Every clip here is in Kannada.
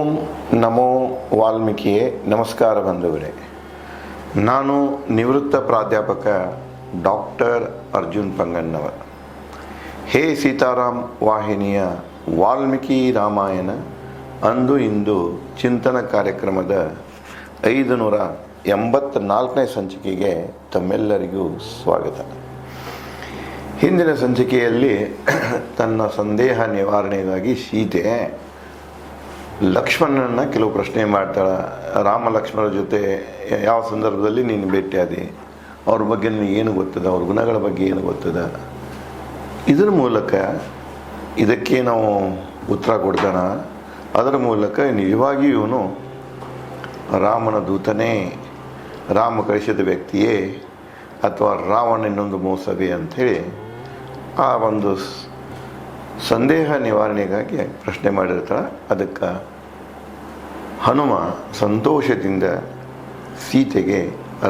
ಓಂ ನಮೋ ವಾಲ್ಮೀಕಿಯೇ. ನಮಸ್ಕಾರ ಬಂಧುಗಳೇ. ನಾನು ನಿವೃತ್ತ ಪ್ರಾಧ್ಯಾಪಕ ಡಾಕ್ಟರ್ ಅರ್ಜುನ್ ಪಂಗಣ್ಣವರ್. ಹೇ ಸೀತಾರಾಮ್ ವಾಹಿನಿಯ ವಾಲ್ಮೀಕಿ ರಾಮಾಯಣ ಅಂದು ಇಂದು ಚಿಂತನ ಕಾರ್ಯಕ್ರಮದ 584ನೇ ಸಂಚಿಕೆಗೆ ತಮ್ಮೆಲ್ಲರಿಗೂ ಸ್ವಾಗತ. ಹಿಂದಿನ ಸಂಚಿಕೆಯಲ್ಲಿ ತನ್ನ ಸಂದೇಹ ನಿವಾರಣೆಗಾಗಿ ಸೀತೆ ಲಕ್ಷ್ಮಣನ ಕೆಲವು ಪ್ರಶ್ನೆ ಮಾಡ್ತಾಳೆ. ರಾಮ ಲಕ್ಷ್ಮಣರ ಜೊತೆ ಯಾವ ಸಂದರ್ಭದಲ್ಲಿ ನೀನು ಭೇಟಿಯಾದೆ, ಅವ್ರ ಬಗ್ಗೆ ನಿನಗೆ ಏನು ಗೊತ್ತದ, ಅವ್ರ ಗುಣಗಳ ಬಗ್ಗೆ ಏನು ಗೊತ್ತದ, ಇದರ ಮೂಲಕ ಇದಕ್ಕೆ ನಾವು ಉತ್ತರ ಕೊಡ್ತಾನ. ಅದರ ಮೂಲಕ ನಿಜವಾಗಿಯೂ ಇವನು ರಾಮನ ದೂತನೇ, ರಾಮ ಕಳಿಸಿದ ವ್ಯಕ್ತಿಯೇ, ಅಥವಾ ರಾವಣ ಇನ್ನೊಂದು ಮೋಸವೇ ಅಂಥೇಳಿ ಆ ಒಂದು ಸಂದೇಹ ನಿವಾರಣೆಗಾಗಿ ಪ್ರಶ್ನೆ ಮಾಡಿರ್ತಾಳೆ. ಅದಕ್ಕೆ ಹನುಮ ಸಂತೋಷದಿಂದ ಸೀತೆಗೆ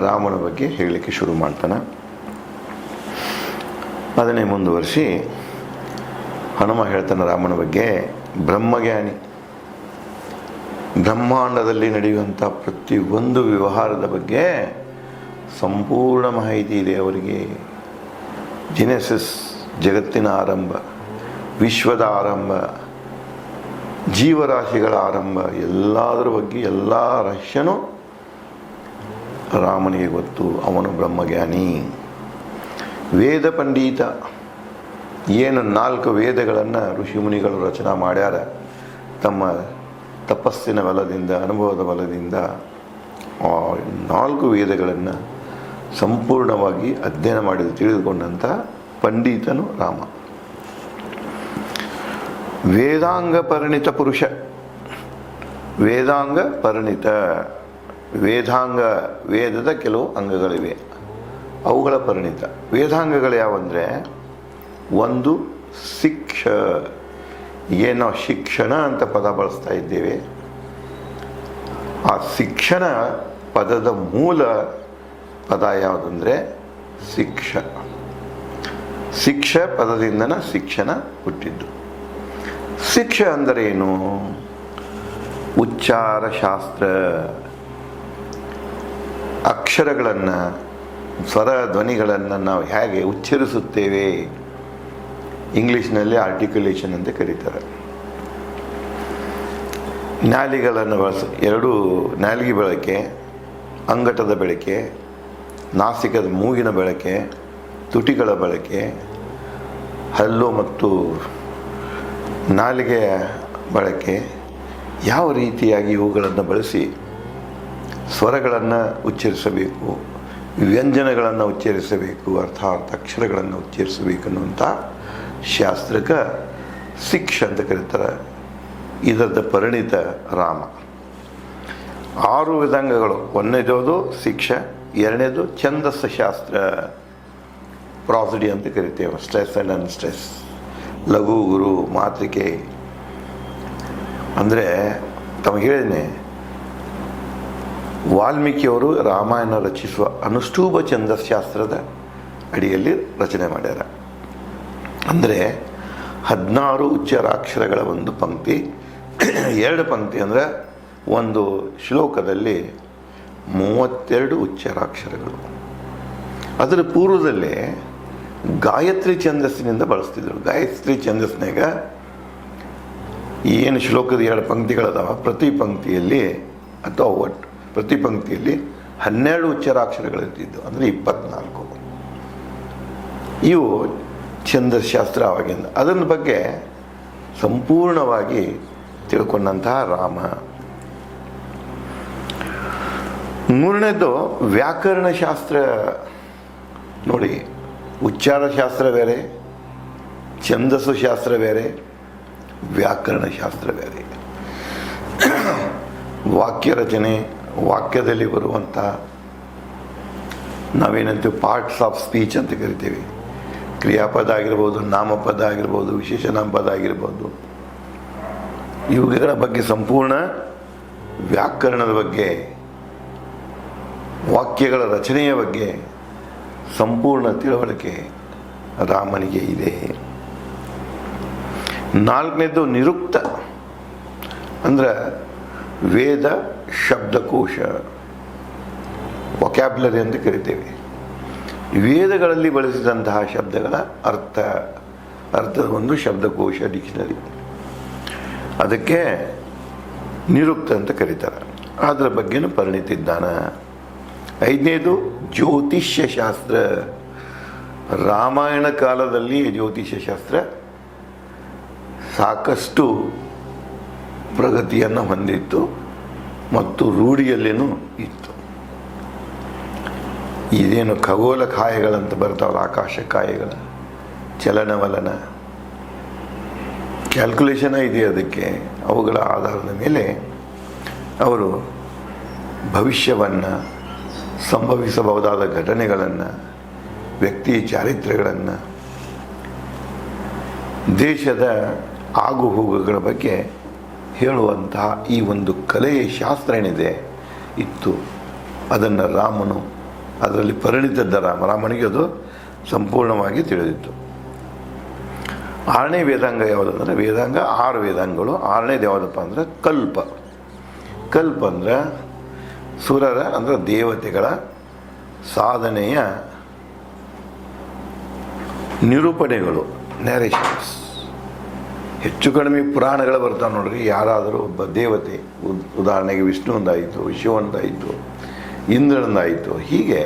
ರಾಮನ ಬಗ್ಗೆ ಹೇಳಲಿಕ್ಕೆ ಶುರು ಮಾಡ್ತಾನೆ. ಅದನ್ನೇ ಮುಂದುವರಿಸಿ ಹನುಮ ಹೇಳ್ತಾನೆ ರಾಮನ ಬಗ್ಗೆ. ಬ್ರಹ್ಮಜ್ಞಾನಿ, ಬ್ರಹ್ಮಾಂಡದಲ್ಲಿ ನಡೆಯುವಂಥ ಪ್ರತಿಯೊಂದು ವ್ಯವಹಾರದ ಬಗ್ಗೆ ಸಂಪೂರ್ಣ ಮಾಹಿತಿ ಇದೆ ಅವರಿಗೆ. ಜೆನೆಸಿಸ್, ಜಗತ್ತಿನ ಆರಂಭ, ವಿಶ್ವದ ಆರಂಭ, ಜೀವರಾಶಿಗಳ ಆರಂಭ, ಎಲ್ಲದರ ಬಗ್ಗೆ ಎಲ್ಲ ರಹಸ್ಯನೂ ರಾಮನಿಗೆ ಗೊತ್ತು. ಅವನು ಬ್ರಹ್ಮಜ್ಞಾನಿ. ವೇದ ಪಂಡಿತ, ಏನು 4 ವೇದಗಳನ್ನು ಋಷಿಮುನಿಗಳು ರಚನೆ ಮಾಡ್ಯಾರ ತಮ್ಮ ತಪಸ್ಸಿನ ಬಲದಿಂದ, ಅನುಭವದ ಬಲದಿಂದ. ಆ 4 ವೇದಗಳನ್ನು ಸಂಪೂರ್ಣವಾಗಿ ಅಧ್ಯಯನ ಮಾಡಿ ತಿಳಿದುಕೊಂಡಂಥ ಪಂಡಿತನು ರಾಮ. ವೇದಾಂಗ ಪರಿಣಿತ ಪುರುಷ. ವೇದಾಂಗ ಪರಿಣಿತ, ವೇದಾಂಗ ವೇದದ ಕೆಲವು ಅಂಗಗಳಿವೆ, ಅವುಗಳ ಪರಿಣಿತ. ವೇದಾಂಗಗಳು ಯಾವಂದರೆ, ಒಂದು ಶಿಕ್ಷ. ಏನೋ ಶಿಕ್ಷಣ ಅಂತ ಪದ ಬಳಸ್ತಾ ಇದ್ದೇವೆ. ಆ ಶಿಕ್ಷಣ ಪದದ ಮೂಲ ಪದ ಯಾವುದಂದರೆ ಶಿಕ್ಷ. ಶಿಕ್ಷ ಪದದಿಂದನ ಶಿಕ್ಷಣ ಹುಟ್ಟಿದ್ದು. ಶಿಕ್ಷ ಅಂದರೆ ಏನು? ಉಚ್ಚಾರ ಶಾಸ್ತ್ರ. ಅಕ್ಷರಗಳನ್ನು, ಸ್ವರ ಧ್ವನಿಗಳನ್ನು ನಾವು ಹೇಗೆ ಉಚ್ಚರಿಸುತ್ತೇವೆ, ಇಂಗ್ಲೀಷ್ನಲ್ಲಿ ಆರ್ಟಿಕ್ಯುಲೇಷನ್ ಅಂತ ಕರೀತಾರೆ. ನಾಲಿಗೆಗಳನ್ನು ಎರಡು ನಾಲಿಗೆ ಬಳಕೆ, ಅಂಗಟದ ಬಳಕೆ, ನಾಸಿಕದ ಮೂಗಿನ ಬಳಕೆ, ತುಟಿಗಳ ಬಳಕೆ, ಹಲ್ಲು ಮತ್ತು ನಾಲಿಗೆಯ ಬಳಕೆ, ಯಾವ ರೀತಿಯಾಗಿ ಇವುಗಳನ್ನು ಬಳಸಿ ಸ್ವರಗಳನ್ನು ಉಚ್ಚರಿಸಬೇಕು, ವ್ಯಂಜನಗಳನ್ನು ಉಚ್ಚರಿಸಬೇಕು, ಅರ್ಥಾತ್ ಅಕ್ಷರಗಳನ್ನು ಉಚ್ಚರಿಸಬೇಕು ಅನ್ನುವಂಥ ಶಾಸ್ತ್ರಕ್ಕೆ ಶಿಕ್ಷ ಅಂತ ಕರೀತಾರೆ. ಇದರದ ಪರಿಣಿತ ರಾಮ. 6 ವೇದಾಂಗಗಳು. ಒಂದನೇದು ಶಿಕ್ಷ, ಎರಡನೇದು ಛಂದಸ್ಸ ಶಾಸ್ತ್ರ, ಪ್ರಾಸಿಡಿ ಅಂತ ಕರಿತೇವೆ. ಸ್ಟ್ರೆಸ್ ಆ್ಯಂಡ್ ಅನ್ಸ್ಟ್ರೆಸ್, ಲಘು, ಗುರು, ಮಾತೃಕೆ. ಅಂದರೆ ತಮಗೆ ಹೇಳಿದ್ದೇನೆ, ವಾಲ್ಮೀಕಿಯವರು ರಾಮಾಯಣ ರಚಿಸುವ ಅನುಷ್ಠೂಪ ಛಂದಸ್ಶಾಸ್ತ್ರದ ಅಡಿಯಲ್ಲಿ ರಚನೆ ಮಾಡ್ಯಾರ. ಅಂದರೆ 16 ಉಚ್ಚಾರಾಕ್ಷರಗಳ ಒಂದು ಪಂಕ್ತಿ, 2 ಪಂಕ್ತಿ. ಅಂದರೆ ಒಂದು ಶ್ಲೋಕದಲ್ಲಿ 32 ಉಚ್ಚಾರಾಕ್ಷರಗಳು. ಅದರ ಪೂರ್ವದಲ್ಲೇ ಗಾಯತ್ರಿ ಛಂದಸ್ಸಿನಿಂದ ಬಳಸ್ತಿದ್ರು. ಗಾಯತ್ರಿ ಛಂದಸ್ಸಿನಾಗ ಏನು ಶ್ಲೋಕದ 2 ಪಂಕ್ತಿಗಳದಾವ, ಪ್ರತಿ ಪಂಕ್ತಿಯಲ್ಲಿ ಅಥವಾ ಒಟ್ಟು ಪ್ರತಿ ಪಂಕ್ತಿಯಲ್ಲಿ 12 ಉಚ್ಚಾರಾಕ್ಷರಗಳಿರ್ತಿದ್ದು, ಅಂದರೆ 24. ಇವು ಛಂದಸ್ಶಾಸ್ತ್ರ ಆವಾಗಿಂದ. ಅದರ ಬಗ್ಗೆ ಸಂಪೂರ್ಣವಾಗಿ ತಿಳ್ಕೊಂಡಂತಹ ರಾಮ. ಮೂರನೇದು ವ್ಯಾಕರಣ ಶಾಸ್ತ್ರ. ನೋಡಿ, ಉಚ್ಚಾರ ಶಾಸ್ತ್ರ ಬೇರೆ, ಛಂದಸ್ಸು ಶಾಸ್ತ್ರ ಬೇರೆ, ವ್ಯಾಕರಣ ಶಾಸ್ತ್ರ ಬೇರೆ. ವಾಕ್ಯ ರಚನೆ, ವಾಕ್ಯದಲ್ಲಿ ಬರುವಂಥ ನಾವೇನಂತೀವಿ ಪಾರ್ಟ್ಸ್ ಆಫ್ ಸ್ಪೀಚ್ ಅಂತ ಕರಿತೀವಿ. ಕ್ರಿಯಾಪದ ಆಗಿರ್ಬೋದು, ನಾಮಪದ ಆಗಿರ್ಬೋದು, ವಿಶೇಷ ನಾಮಪದ ಆಗಿರ್ಬೋದು. ಇವುಗಳ ಬಗ್ಗೆ ಸಂಪೂರ್ಣ ವ್ಯಾಕರಣದ ಬಗ್ಗೆ, ವಾಕ್ಯಗಳ ರಚನೆಯ ಬಗ್ಗೆ ಸಂಪೂರ್ಣ ತಿಳುವಳಿಕೆ ರಾಮನಿಗೆ ಇದೆ. 4ನೇದು ನಿರುಕ್ತ. ಅಂದರೆ ವೇದ ಶಬ್ದಕೋಶ, ವೊಕ್ಯಾಬ್ಯುಲರಿ ಅಂತ ಕರಿತೇವೆ. ವೇದಗಳಲ್ಲಿ ಬಳಸಿದಂತಹ ಶಬ್ದಗಳ ಅರ್ಥದ ಒಂದು ಶಬ್ದಕೋಶ, ಡಿಕ್ಷನರಿ. ಅದಕ್ಕೆ ನಿರುಕ್ತ ಅಂತ ಕರೀತಾರೆ. ಅದರ ಬಗ್ಗೆನೂ ಪರಿಣಿತಿದ್ದಾನ. 5ನೇದು ಜ್ಯೋತಿಷ್ಯ ಶಾಸ್ತ್ರ. ರಾಮಾಯಣ ಕಾಲದಲ್ಲಿ ಜ್ಯೋತಿಷ್ಯ ಶಾಸ್ತ್ರ ಸಾಕಷ್ಟು ಪ್ರಗತಿಯನ್ನು ಹೊಂದಿತ್ತು ಮತ್ತು ರೂಢಿಯಲ್ಲೇನೂ ಇತ್ತು. ಇದೇನು ಖಗೋಳ ಕಾಯಗಳಂತ ಬರ್ತಾವಲ್ಲ, ಆಕಾಶ ಕಾಯಗಳ ಚಲನವಲನ ಕ್ಯಾಲ್ಕುಲೇಷನ್ ಇದೆ. ಅದಕ್ಕೆ ಅವುಗಳ ಆಧಾರದ ಮೇಲೆ ಅವರು ಭವಿಷ್ಯವನ್ನು, ಸಂಭವಿಸಬಹುದಾದ ಘಟನೆಗಳನ್ನು, ವ್ಯಕ್ತಿ ಚಾರಿತ್ರ್ಯಗಳನ್ನು, ದೇಶದ ಆಗುಹೋಗುಗಳ ಬಗ್ಗೆ ಹೇಳುವಂತಹ ಈ ಒಂದು ಕಲೆಯ ಶಾಸ್ತ್ರ ಏನಿದೆ ಇತ್ತು. ಅದನ್ನು ರಾಮನು, ಅದರಲ್ಲಿ ಪರಿಣಿತದ್ದ ರಾಮನಿಗೆ ಅದು ಸಂಪೂರ್ಣವಾಗಿ ತಿಳಿದಿತ್ತು. 6ನೇ ವೇದಾಂಗ ಯಾವುದಂದ್ರೆ, ವೇದಾಂಗ 6 ವೇದಾಂಗಗಳು. 6ನೇದು ಯಾವುದಪ್ಪ ಅಂದರೆ ಕಲ್ಪ. ಕಲ್ಪ ಅಂದರೆ ಸುರರ ಅಂದರೆ ದೇವತೆಗಳ ಸಾಧನೆಯ ನಿರೂಪಣೆಗಳು, ನ್ಯಾರೇಷನ್ಸ್. ಹೆಚ್ಚು ಕಡಿಮೆ ಪುರಾಣಗಳು ಬರ್ತಾವೆ ನೋಡ್ರಿ. ಯಾರಾದರೂ ಒಬ್ಬ ದೇವತೆ, ಉದಾಹರಣೆಗೆ ವಿಷ್ಣುವಂದಾಯಿತು, ಶಿವಂದಾಯಿತು, ಇಂದ್ರನದಾಯಿತು, ಹೀಗೆ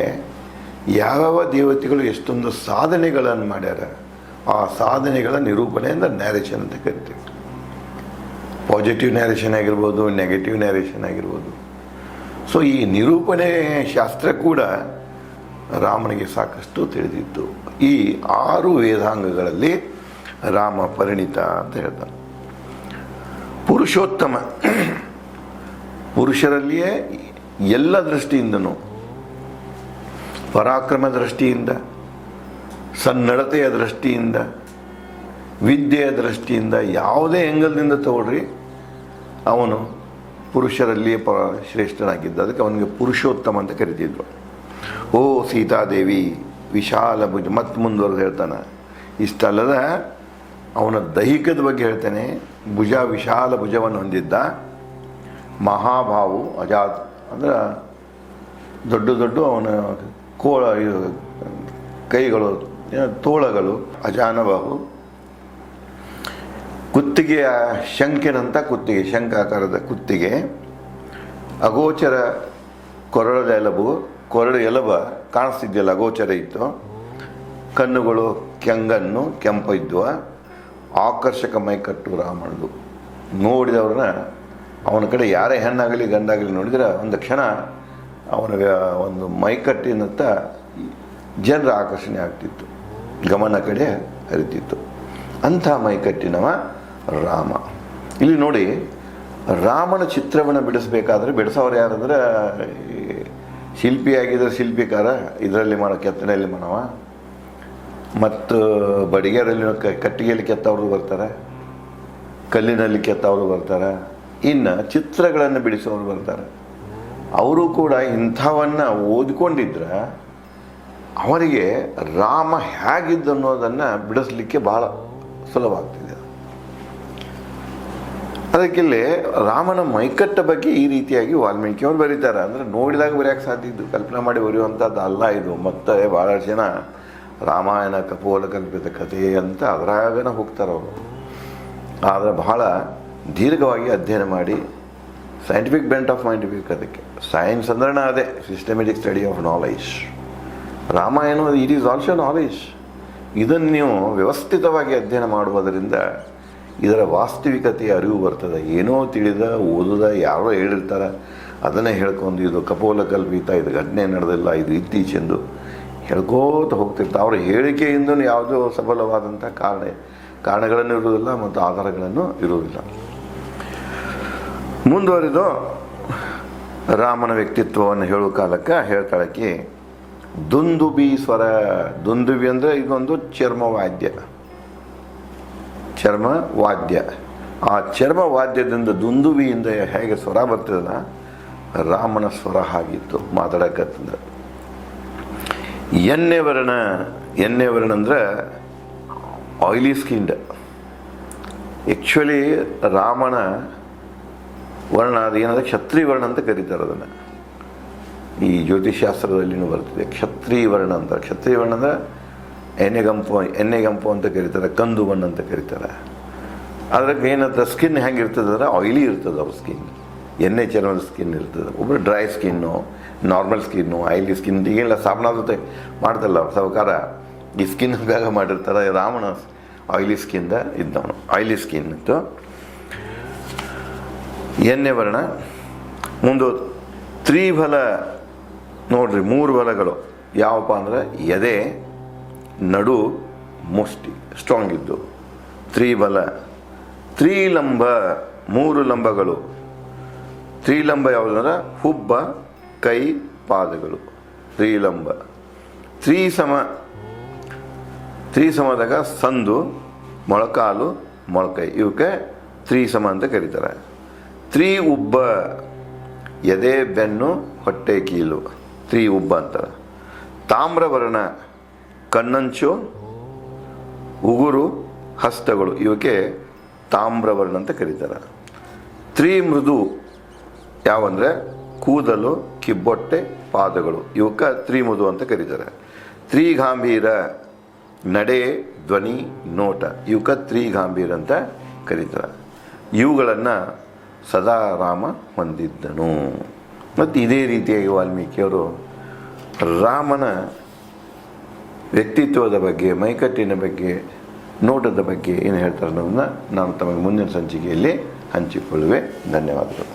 ಯಾವ್ಯಾವ ದೇವತೆಗಳು ಎಷ್ಟೊಂದು ಸಾಧನೆಗಳನ್ನು ಮಾಡ್ಯಾರ, ಆ ಸಾಧನೆಗಳ ನಿರೂಪಣೆಯಿಂದ ನ್ಯಾರೇಷನ್ ಅಂತ ಕರಿತೀವಿ. ಪಾಸಿಟಿವ್ ನ್ಯಾರೇಷನ್ ಆಗಿರ್ಬೋದು, ನೆಗೆಟಿವ್ ನ್ಯಾರೇಷನ್ ಆಗಿರ್ಬೋದು. ಸೊ ಈ ನಿರೂಪಣೆ ಶಾಸ್ತ್ರ ಕೂಡ ರಾಮನಿಗೆ ಸಾಕಷ್ಟು ತಿಳಿದಿತ್ತು. ಈ 6 ವೇದಾಂಗಗಳಲ್ಲಿ ರಾಮ ಪರಿಣಿತ ಅಂತ ಹೇಳ್ತಾನೆ. ಪುರುಷೋತ್ತಮ, ಪುರುಷರಲ್ಲಿಯೇ ಎಲ್ಲ ದೃಷ್ಟಿಯಿಂದನೂ, ಪರಾಕ್ರಮ ದೃಷ್ಟಿಯಿಂದ, ಸನ್ನಡತೆಯ ದೃಷ್ಟಿಯಿಂದ, ವಿದ್ಯೆಯ ದೃಷ್ಟಿಯಿಂದ, ಯಾವುದೇ ಆ್ಯಂಗಲ್ನಿಂದ ತಗೊಳ್ರಿ ಅವನು ಪುರುಷರಲ್ಲಿಯೇ ಶ್ರೇಷ್ಠನಾಗಿದ್ದ. ಅದಕ್ಕೆ ಅವನಿಗೆ ಪುರುಷೋತ್ತಮ ಅಂತ ಕರಿತಿದ್ವು. ಓ ಸೀತಾದೇವಿ ವಿಶಾಲ ಭುಜ, ಮತ್ತು ಮುಂದುವರೆದು ಹೇಳ್ತಾನೆ. ಇಷ್ಟಲ್ಲದ ಅವನ ದೈಹಿಕದ ಬಗ್ಗೆ ಹೇಳ್ತಾನೆ. ವಿಶಾಲ ಭುಜವನ್ನು ಹೊಂದಿದ್ದ, ಮಹಾಭಾವು, ಅಜಾತ್ ಅಂದ್ರೆ ದೊಡ್ಡ ಅವನ ಕೈಗಳು, ತೋಳಗಳು, ಅಜಾನಬಾಹು, ಕುತ್ತಿಗೆಯ ಶಂಕಿನಂಥ ಕುತ್ತಿಗೆ, ಶಂಖಾಕಾರದ ಕುತ್ತಿಗೆ, ಅಗೋಚರ ಕೊರಳು ಎಲಬ ಕಾಣಿಸ್ತಿದ್ಯಲ್ಲ, ಅಗೋಚರ ಇತ್ತು. ಕಣ್ಣುಗಳು ಕೆಂಪು ಇದ್ವು. ಆಕರ್ಷಕ ಮೈಕಟ್ಟು ರಾಮಣದು. ನೋಡಿದವ್ರನ್ನ, ಅವನ ಕಡೆ ಯಾರೇ ಹೆಣ್ಣಾಗಲಿ ಗಂಡಾಗಲಿ ನೋಡಿದ್ರೆ ಒಂದು ಕ್ಷಣ ಅವನ ಒಂದು ಮೈಕಟ್ಟಿನತ್ತ ಜನರ ಆಕರ್ಷಣೆ ಆಗ್ತಿತ್ತು, ಗಮನ ಕಡೆ ಹರಿತಿತ್ತು. ಅಂಥ ಮೈಕಟ್ಟಿನವ ರಾಮ. ಇಲ್ಲಿ ನೋಡಿ, ರಾಮನ ಚಿತ್ರವನ್ನು ಬಿಡಿಸ್ಬೇಕಾದ್ರೆ ಬಿಡಿಸೋರು ಯಾರಂದ್ರೆ, ಶಿಲ್ಪಿಯಾಗಿದ್ದರೆ ಶಿಲ್ಪಿಕಾರ, ಇದರಲ್ಲಿ ಮಾಡೋ ಕೆತ್ತನೆಯಲ್ಲಿ ಮಾಡವ, ಮತ್ತು ಬಡಿಗೆರಲ್ಲಿ ಕಟ್ಟಿಗೆಯಲ್ಲಿ ಕೆತ್ತವರು ಬರ್ತಾರೆ, ಕಲ್ಲಿನಲ್ಲಿ ಕೆತ್ತವರು ಬರ್ತಾರೆ, ಇನ್ನು ಚಿತ್ರಗಳನ್ನು ಬಿಡಿಸೋರು ಬರ್ತಾರೆ. ಅವರು ಕೂಡ ಇಂಥವನ್ನು ಓದ್ಕೊಂಡಿದ್ರೆ ಅವರಿಗೆ ರಾಮ ಹೇಗಿದ್ದ ಅನ್ನೋದನ್ನು ಬಿಡಿಸ್ಲಿಕ್ಕೆ ಭಾಳ ಸುಲಭ ಆಗ್ತಿದೆ. ಅದಕ್ಕಿಲ್ಲಿ ರಾಮನ ಮೈಕಟ್ಟ ಬಗ್ಗೆ ಈ ರೀತಿಯಾಗಿ ವಾಲ್ಮೀಕಿ ಅವರು ಬರೀತಾರೆ. ಅಂದರೆ ನೋಡಿದಾಗ ಬರೆಯೋಕ್ಕೆ ಸಾಧ್ಯ ಇದ್ದು, ಕಲ್ಪನೆ ಮಾಡಿ ಬರೆಯುವಂಥದ್ದು ಅಲ್ಲ ಇದು. ಮತ್ತು ಭಾಳ ಜನ ರಾಮಾಯಣ ಕಪೋಲ ಕಲ್ಪಿತ ಕಥೆ ಅಂತ ಅದರಾಗನ ಹೋಗ್ತಾರೆ ಅವರು. ಆದರೆ ಬಹಳ ದೀರ್ಘವಾಗಿ ಅಧ್ಯಯನ ಮಾಡಿ, ಸೈಂಟಿಫಿಕ್ ಬೆಂಟ್ ಆಫ್ ಮೈಂಡ್ ಬೇಕು ಅದಕ್ಕೆ. ಸೈನ್ಸ್ ಅಂದ್ರೆ ಅದೇ systematic study of knowledge. Ramayana it is also knowledge. ಇದನ್ನು ನೀವು ವ್ಯವಸ್ಥಿತವಾಗಿ ಅಧ್ಯಯನ ಮಾಡುವುದರಿಂದ ಇದರ ವಾಸ್ತವಿಕತೆಯ ಅರಿವು ಬರ್ತದೆ. ಏನೋ ತಿಳಿದ ಓದುದ ಯಾರೋ ಹೇಳಿರ್ತಾರೆ, ಅದನ್ನೇ ಹೇಳ್ಕೊಂಡು ಇದು ಕಪೋಲ ಕಲ್ಪಿತ, ಇದು ಘಟನೆ ನಡೆದಿಲ್ಲ, ಇದು ಇತ್ತೀಚೆಂದು ಹೇಳ್ಕೋತ ಹೋಗ್ತಿರ್ತಾರೆ. ಅವರ ಹೇಳಿಕೆಯಿಂದ ಯಾವುದೋ ಸಫಲವಾದಂಥ ಕಾರಣಗಳನ್ನು ಇರುವುದಿಲ್ಲ ಮತ್ತು ಆಧಾರಗಳನ್ನು ಇರುವುದಿಲ್ಲ. ಮುಂದುವರಿದು ರಾಮನ ವ್ಯಕ್ತಿತ್ವವನ್ನು ಹೇಳುವ ಕಾಲಕ್ಕೆ ಹೇಳ್ತಾಳಕ್ಕೆ ದುಂದುಬಿ ಸ್ವರ. ದುಂದುಬಿ ಅಂದರೆ ಇದೊಂದು ಚರ್ಮವಾದ್ಯ. ಆ ಚರ್ಮವಾದ್ಯದಿಂದ ದುಂದುಬಿಯಿಂದ ಹೇಗೆ ಸ್ವರ ಬರ್ತದಲ್ಲ, ರಾಮನ ಸ್ವರ ಆಗಿತ್ತು ಮಾತಾಡಕತ್ತಂದ್ರೆ. ಎಣ್ಣೆ ವರ್ಣ ಅಂದರೆ ಆಯಿಲಿ ಸ್ಕಿನ್ಡ್. ಆ್ಯಕ್ಚುಲಿ ರಾಮನ ವರ್ಣ ಅದು ಏನಂದರೆ ಕ್ಷತ್ರಿಯ ವರ್ಣ ಅಂತ ಕರೀತಾರೆ ಅದನ್ನು. ಈ ಜ್ಯೋತಿಷಾಸ್ತ್ರದಲ್ಲಿನೂ ಬರ್ತಿದೆ ಕ್ಷತ್ರಿಯ ವರ್ಣ ಅಂತ. ಕ್ಷತ್ರಿಯ ವರ್ಣ ಅಂದರೆ ಎಣ್ಣೆಗಂಪು ಅಂತ ಕರೀತಾರೆ, ಕಂದು ಬಣ್ಣ ಅಂತ ಕರೀತಾರೆ. ಅದ್ರಾಗ ಏನಂತ ಸ್ಕಿನ್ ಹೆಂಗಿರ್ತದೆ ಅಂದರೆ ಆಯಿಲಿ ಇರ್ತದೆ ಅವ್ರ ಸ್ಕಿನ್, ಎಣ್ಣೆ ಚರ್ಮದ ಸ್ಕಿನ್ ಇರ್ತದೆ. ಒಬ್ಬರು dry skin, normal skin, oily skin. ಈಗೆಲ್ಲ ಸಾಬಣ ಜೊತೆ ಮಾಡ್ತಲ್ಲ ಸಾವುಕಾರ, ಈ ಸ್ಕಿನ್ ಬ್ಯಾಗ ಮಾಡಿರ್ತಾರೆ. ರಾಮನ ಆಯಿಲಿ ಸ್ಕಿನ್ದ ಇದ್ದವನು, ಆಯಿಲಿ ಸ್ಕಿನ್ ಇತ್ತು. ಎಣ್ಣೆ ವರ್ಣ. ಮುಂದೆ ತ್ರಿಬಲ ನೋಡ್ರಿ, 3 ಬಲಗಳು ಯಾವಪ್ಪ ಅಂದರೆ ಎದೆ, ನಡು, ಮುಷ್ಟಿ ಸ್ಟ್ರಾಂಗ್ ಇದ್ದು ತ್ರಿಬಲ. ತ್ರಿಲಂಬ 3 ಲಂಬಗಳು. ತ್ರಿಲಂಬ ಯಾವುದಂದ್ರೆ ಹುಬ್ಬ, ಕೈ, ಪಾದಗಳು ತ್ರಿಲಂಬ. ತ್ರಿಸಮದಾಗ ಸಂದು, ಮೊಳಕಾಲು, ಮೊಳಕೈ ಇವಕ್ಕೆ ತ್ರಿಸಮ ಅಂತ ಕರೀತಾರೆ. ಉಬ್ಬ ಎದೆ, ಬೆನ್ನು, ಹೊಟ್ಟೆ, ಕೀಲು ಉಬ್ಬ ಅಂತಾರೆ. ತಾಮ್ರವರ್ಣ ಕಣ್ಣಂಚು, ಉಗುರು, ಹಸ್ತಗಳು ಇವಕ್ಕೆ ತಾಮ್ರವರ್ಣ ಅಂತ ಕರೀತಾರೆ. ಮೃದು ಯಾವಂದರೆ ಕೂದಲು, ಕಿಬ್ಬೊಟ್ಟೆ, ಪಾದಗಳು ಇವಕ್ಕೆ ಮೃದು ಅಂತ ಕರೀತಾರೆ. ಗಾಂಭೀರ ನಡೆ, ಧ್ವನಿ, ನೋಟ ಇವಕ್ಕೆ ಗಾಂಭೀರ ಅಂತ ಕರೀತಾರೆ. ಇವುಗಳನ್ನು ಸದಾ ರಾಮ ಹೊಂದಿದ್ದನು. ಮತ್ತು ಇದೇ ರೀತಿಯಾಗಿ ವಾಲ್ಮೀಕಿಯವರು ರಾಮನ ವ್ಯಕ್ತಿತ್ವದ ಬಗ್ಗೆ, ಮೈಕಟ್ಟಿನ ಬಗ್ಗೆ, ನೋಟದ ಬಗ್ಗೆ ಏನು ಹೇಳ್ತಾರೆ ಅನ್ನೋದನ್ನ ನಾನು ತಮಗೆ ಮುಂದಿನ ಸಂಚಿಕೆಯಲ್ಲಿ ಹಂಚಿಕೊಳ್ಳುವೆ. ಧನ್ಯವಾದಗಳು.